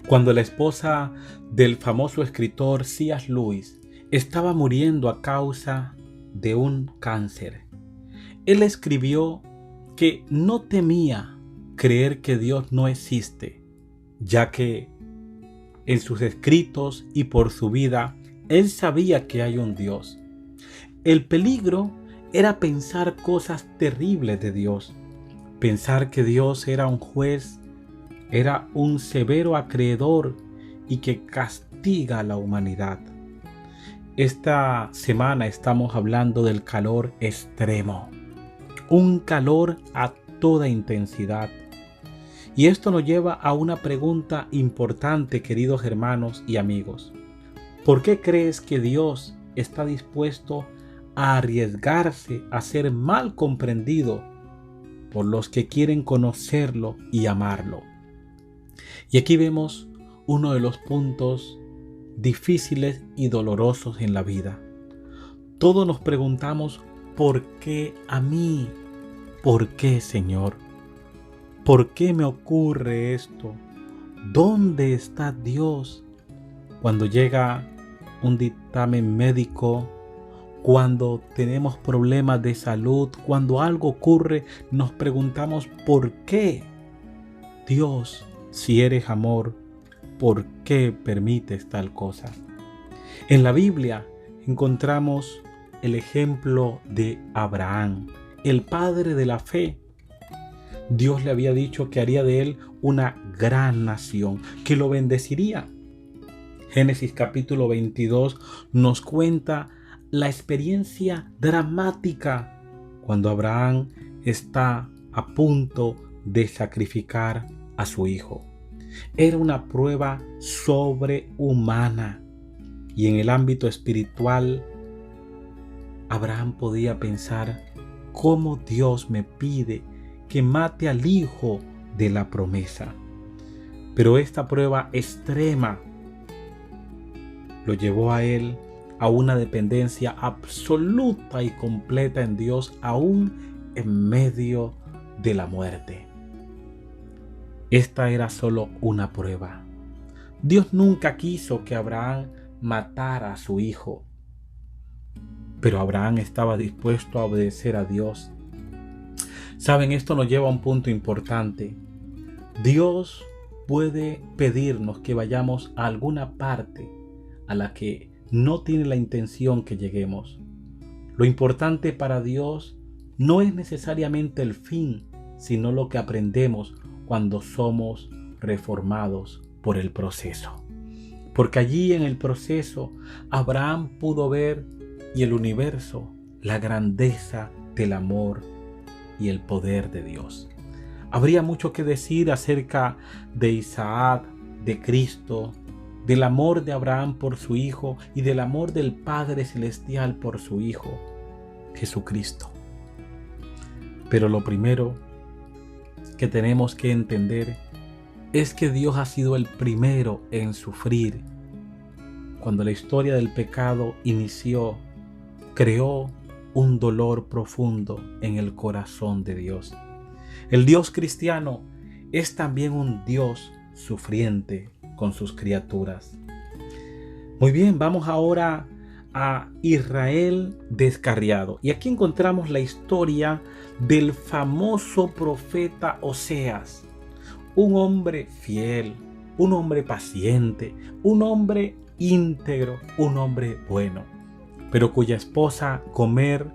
Cuando la esposa del famoso escritor C.S. Lewis estaba muriendo a causa de un cáncer, él escribió que no temía creer que Dios no existe, ya que en sus escritos y por su vida, él sabía que hay un Dios. El peligro era pensar cosas terribles de Dios, pensar que Dios era un juez, era un severo acreedor y que castiga a la humanidad. Esta semana estamos hablando del calor extremo, un calor a toda intensidad. Y esto nos lleva a una pregunta importante, queridos hermanos y amigos. ¿Por qué crees que Dios está dispuesto a arriesgarse a ser mal comprendido por los que quieren conocerlo y amarlo? Y aquí vemos uno de los puntos difíciles y dolorosos en la vida. Todos nos preguntamos, ¿por qué a mí? ¿Por qué, Señor? ¿Por qué me ocurre esto? ¿Dónde está Dios? Cuando llega un dictamen médico, cuando tenemos problemas de salud, cuando algo ocurre, nos preguntamos ¿por qué? Dios, si eres amor, ¿por qué permites tal cosa? En la Biblia encontramos el ejemplo de Abraham, el padre de la fe. Dios le había dicho que haría de él una gran nación, que lo bendeciría. Génesis capítulo 22 nos cuenta la experiencia dramática cuando Abraham está a punto de sacrificar a su hijo. Era una prueba sobrehumana y en el ámbito espiritual Abraham podía pensar cómo Dios me pide que mate al hijo de la promesa. Pero esta prueba extrema lo llevó a él a una dependencia absoluta y completa en Dios, aún en medio de la muerte. Esta era solo una prueba. Dios nunca quiso que Abraham matara a su hijo, pero Abraham estaba dispuesto a obedecer a Dios. Saben, esto nos lleva a un punto importante. Dios puede pedirnos que vayamos a alguna parte a la que no tiene la intención que lleguemos. Lo importante para Dios no es necesariamente el fin, sino lo que aprendemos cuando somos reformados por el proceso. Porque allí en el proceso Abraham pudo ver y el universo la grandeza del amor y el poder de Dios. Habría mucho que decir acerca de Isaac, de Cristo, del amor de Abraham por su hijo y del amor del Padre Celestial por su Hijo, Jesucristo. Pero lo primero que tenemos que entender es que Dios ha sido el primero en sufrir. Cuando la historia del pecado inició, creó un dolor profundo en el corazón de Dios. El Dios cristiano es también un Dios sufriente con sus criaturas. Muy bien, vamos ahora a Israel descarriado. Y aquí encontramos la historia del famoso profeta Oseas, un hombre fiel, un hombre paciente, un hombre íntegro, un hombre bueno, pero cuya esposa Gomer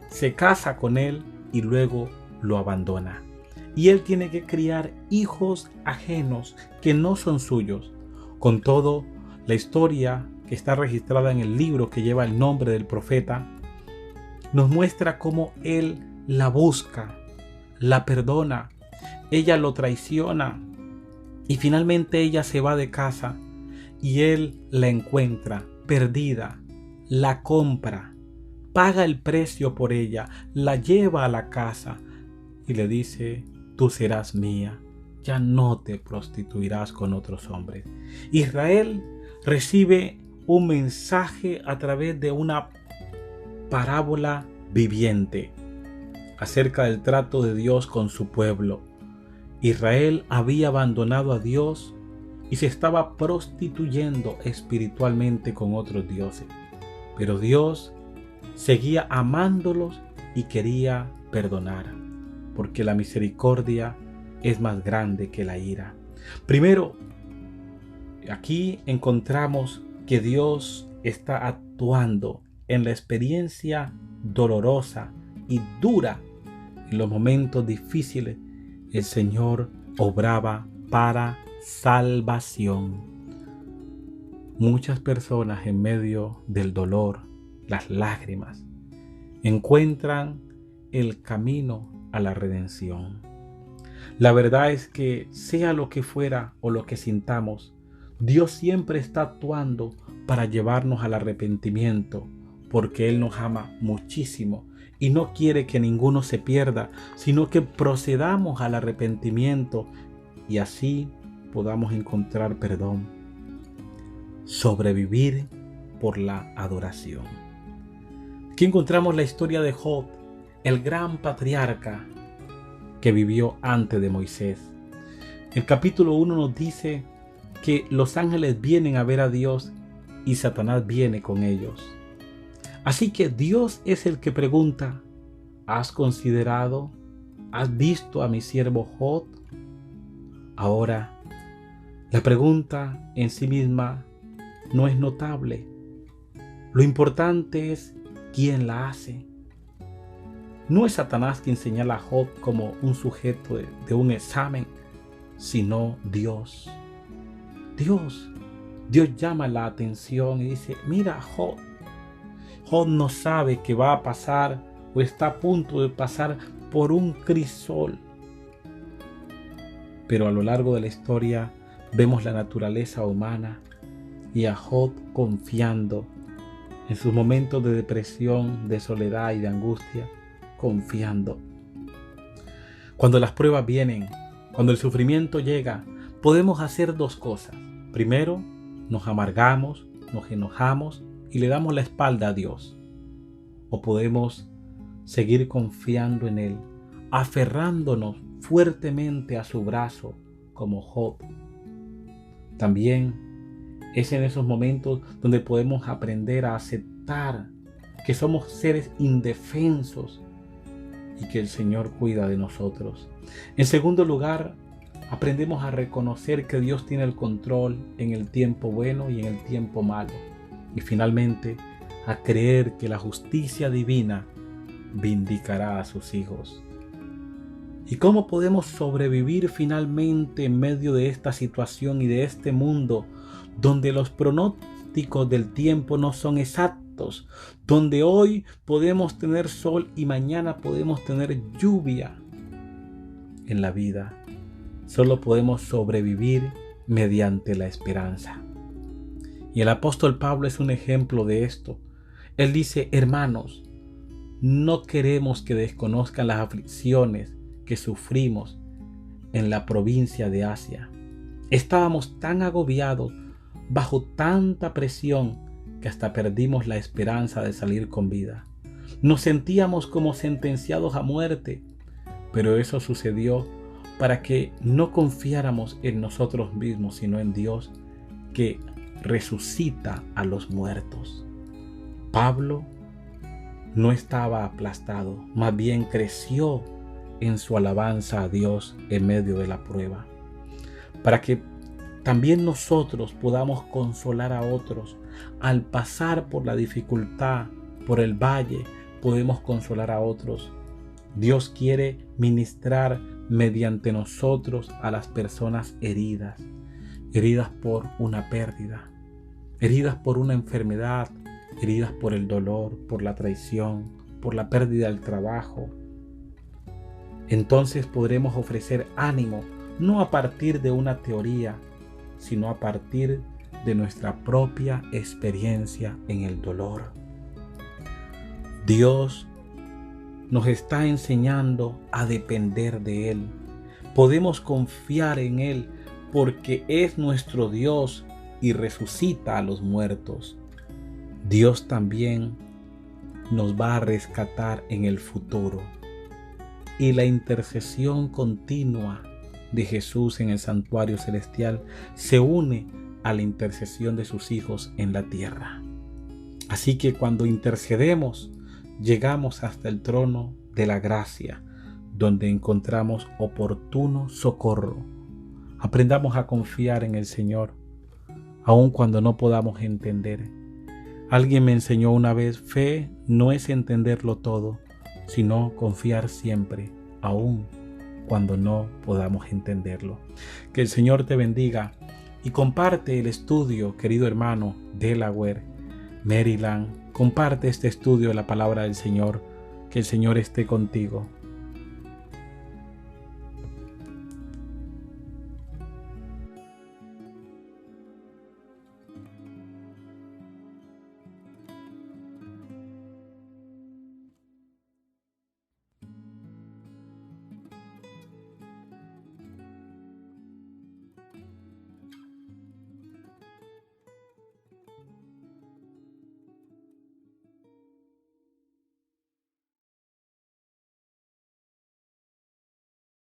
se casa con él y luego lo abandona. Y él tiene que criar hijos ajenos que no son suyos. Con todo, la historia que está registrada en el libro que lleva el nombre del profeta nos muestra cómo él la busca, la perdona, ella lo traiciona y finalmente ella se va de casa y él la encuentra perdida, la compra, paga el precio por ella, la lleva a la casa y le dice: tú serás mía, ya no te prostituirás con otros hombres. Israel recibe un mensaje a través de una parábola viviente acerca del trato de Dios con su pueblo. Israel había abandonado a Dios y se estaba prostituyendo espiritualmente con otros dioses. Pero Dios seguía amándolos y quería perdonar, porque la misericordia es más grande que la ira. Primero, aquí encontramos que Dios está actuando en la experiencia dolorosa y dura. En los momentos difíciles, el Señor obraba para salvación. Muchas personas en medio del dolor, las lágrimas, encuentran el camino a la redención. La verdad es que sea lo que fuera o lo que sintamos, Dios siempre está actuando para llevarnos al arrepentimiento, porque Él nos ama muchísimo y no quiere que ninguno se pierda, sino que procedamos al arrepentimiento y así podamos encontrar perdón. Sobrevivir por la adoración. Aquí encontramos la historia de Job, el gran patriarca que vivió antes de Moisés. El capítulo 1 nos dice que los ángeles vienen a ver a Dios y Satanás viene con ellos. Así que Dios es el que pregunta: ¿has considerado? ¿Has visto a mi siervo Job? Ahora, la pregunta en sí misma no es notable. Lo importante es quién la hace. No es Satanás quien señala a Job como un sujeto de un examen, sino Dios. Dios llama la atención y dice: mira, Job no sabe que va a pasar o está a punto de pasar por un crisol. Pero a lo largo de la historia vemos la naturaleza humana y a Job confiando en sus momentos de depresión, de soledad y de angustia, confiando. Cuando las pruebas vienen, cuando el sufrimiento llega, podemos hacer dos cosas. Primero, nos amargamos, nos enojamos y le damos la espalda a Dios. O podemos seguir confiando en Él, aferrándonos fuertemente a su brazo como Job. También es en esos momentos donde podemos aprender a aceptar que somos seres indefensos y que el Señor cuida de nosotros. En segundo lugar, aprendemos a reconocer que Dios tiene el control en el tiempo bueno y en el tiempo malo. Y finalmente, a creer que la justicia divina vindicará a sus hijos. ¿Y cómo podemos sobrevivir finalmente en medio de esta situación y de este mundo donde los pronósticos del tiempo no son exactos, donde hoy podemos tener sol y mañana podemos tener lluvia? En la vida solo podemos sobrevivir mediante la esperanza. Y el apóstol Pablo es un ejemplo de esto. Él dice: hermanos, no queremos que desconozcan las aflicciones que sufrimos en la provincia de Asia. Estábamos tan agobiados, bajo tanta presión, que hasta perdimos la esperanza de salir con vida. Nos sentíamos como sentenciados a muerte, pero eso sucedió para que no confiáramos en nosotros mismos, sino en Dios, que resucita a los muertos. Pablo no estaba aplastado, más bien creció en su alabanza a Dios en medio de la prueba, para que también nosotros podamos consolar a otros. Al pasar por la dificultad, por el valle, podemos consolar a otros. Dios quiere ministrar mediante nosotros a las personas heridas por una pérdida, heridas por una enfermedad, heridas por el dolor, por la traición, por la pérdida del trabajo. Entonces podremos ofrecer ánimo, no a partir de una teoría, sino a partir de nuestra propia experiencia en el dolor. Dios nos está enseñando a depender de Él. Podemos confiar en Él porque es nuestro Dios y resucita a los muertos. Dios también nos va a rescatar en el futuro. Y la intercesión continua de Jesús en el santuario celestial se une a la intercesión de sus hijos en la tierra. Así que cuando intercedemos, llegamos hasta el trono de la gracia, donde encontramos oportuno socorro. Aprendamos a confiar en el Señor, aun cuando no podamos entender. Alguien me enseñó una vez, fe no es entenderlo todo, sino confiar siempre, aun cuando no podamos entenderlo. Que el Señor te bendiga y comparte el estudio, querido hermano, Delaware, Maryland. Comparte este estudio de la palabra del Señor. Que el Señor esté contigo.